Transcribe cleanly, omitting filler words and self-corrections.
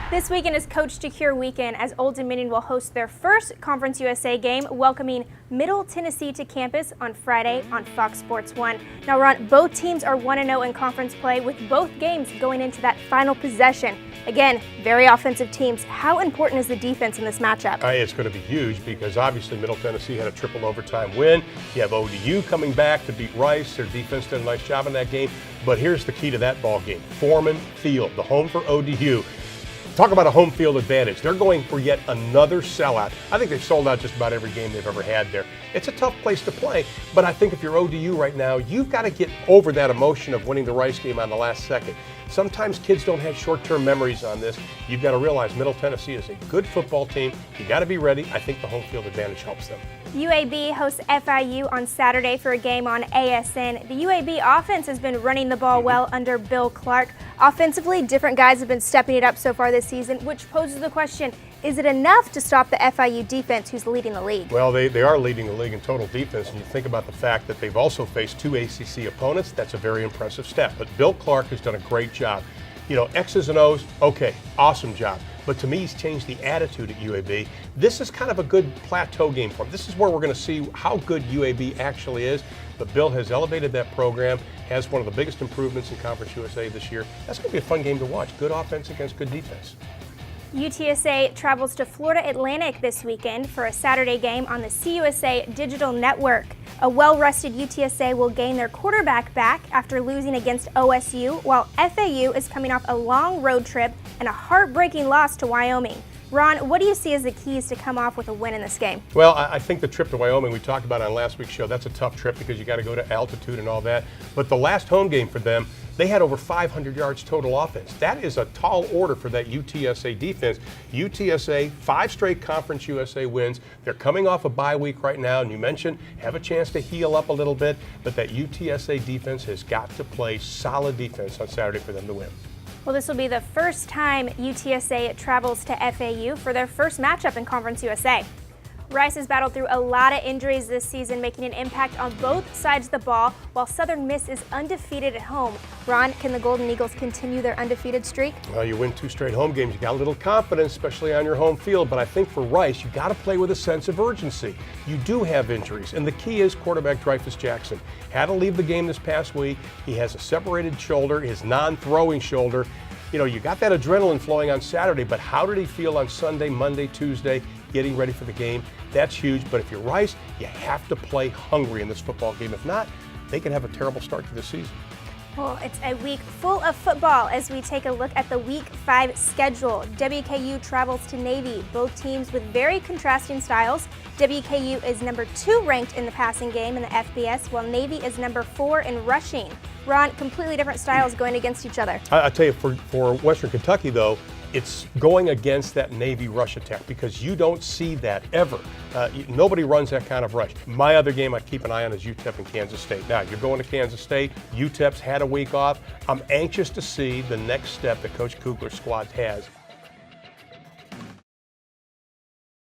This weekend is Coach to Cure weekend as Old Dominion will host their first Conference USA game, welcoming Middle Tennessee to campus on Friday on Fox Sports 1. Now, Ron, both teams are 1-0 in conference play, with both games going into that final possession. Again, very offensive teams. How important is the defense in this matchup? It's going to be huge because obviously Middle Tennessee had a triple overtime win. You have ODU coming back to beat Rice. Their defense did a nice job in that game. But here's the key to that ball game. Foreman Field, the home for ODU. Talk about a home field advantage. They're going for yet another sellout. I think they've sold out just about every game they've ever had there. It's a tough place to play, but I think if you're ODU right now, you've got to get over that emotion of winning the Rice game on the last second. Sometimes kids don't have short-term memories on this. You've got to realize Middle Tennessee is a good football team. You got to be ready. I think the home field advantage helps them. UAB hosts FIU on Saturday for a game on ASN. The UAB offense has been running the ball well under Bill Clark. Offensively, different guys have been stepping it up so far this season, which poses the question, is it enough to stop the FIU defense who's leading the league? Well, they are leading the league in total defense, and you think about the fact that they've also faced two ACC opponents. That's a very impressive step. But Bill Clark has done a great job. You know, X's and O's, okay, awesome job. But to me, he's changed the attitude at UAB. This is kind of a good plateau game for him. This is where we're going to see how good UAB actually is. But Bill has elevated that program, has one of the biggest improvements in Conference USA this year. That's going to be a fun game to watch. Good offense against good defense. UTSA travels to Florida Atlantic this weekend for a Saturday game on the CUSA Digital Network. A well-rested UTSA will gain their quarterback back after losing against OSU, while FAU is coming off a long road trip and a heartbreaking loss to Wyoming. Ron, what do you see as the keys to come off with a win in this game? Well, I think the trip to Wyoming we talked about on last week's show, that's a tough trip because you got to go to altitude and all that. But the last home game for them, they had over 500 yards total offense. That is a tall order for that UTSA defense. UTSA, 5 straight Conference USA wins. They're coming off a bye week right now, and you mentioned have a chance to heal up a little bit, but that UTSA defense has got to play solid defense on Saturday for them to win. Well, this will be the first time UTSA travels to FAU for their first matchup in Conference USA. Rice has battled through a lot of injuries this season, making an impact on both sides of the ball, while Southern Miss is undefeated at home. Ron, can the Golden Eagles continue their undefeated streak? Well, you win 2 straight home games. You got a little confidence, especially on your home field. But I think for Rice, you got to play with a sense of urgency. You do have injuries, and the key is quarterback Dreyfus Jackson had to leave the game this past week. He has a separated shoulder, his non-throwing shoulder. You know, you got that adrenaline flowing on Saturday, but how did he feel on Sunday, Monday, Tuesday, getting ready for the game? That's huge, but if you're Rice, you have to play hungry in this football game. If not, they can have a terrible start to the season. Well, it's a week full of football as we take a look at the Week 5 schedule. WKU travels to Navy, both teams with very contrasting styles. WKU is number 2 ranked in the passing game in the FBS, while Navy is number 4 in rushing. Ron, completely different styles going against each other. I tell you, for Western Kentucky, though, it's going against that Navy rush attack because you don't see that ever. Nobody runs that kind of rush. My other game I'd keep an eye on is UTEP and Kansas State. Now, you're going to Kansas State. UTEP's had a week off. I'm anxious to see the next step that Coach Kugler's squad has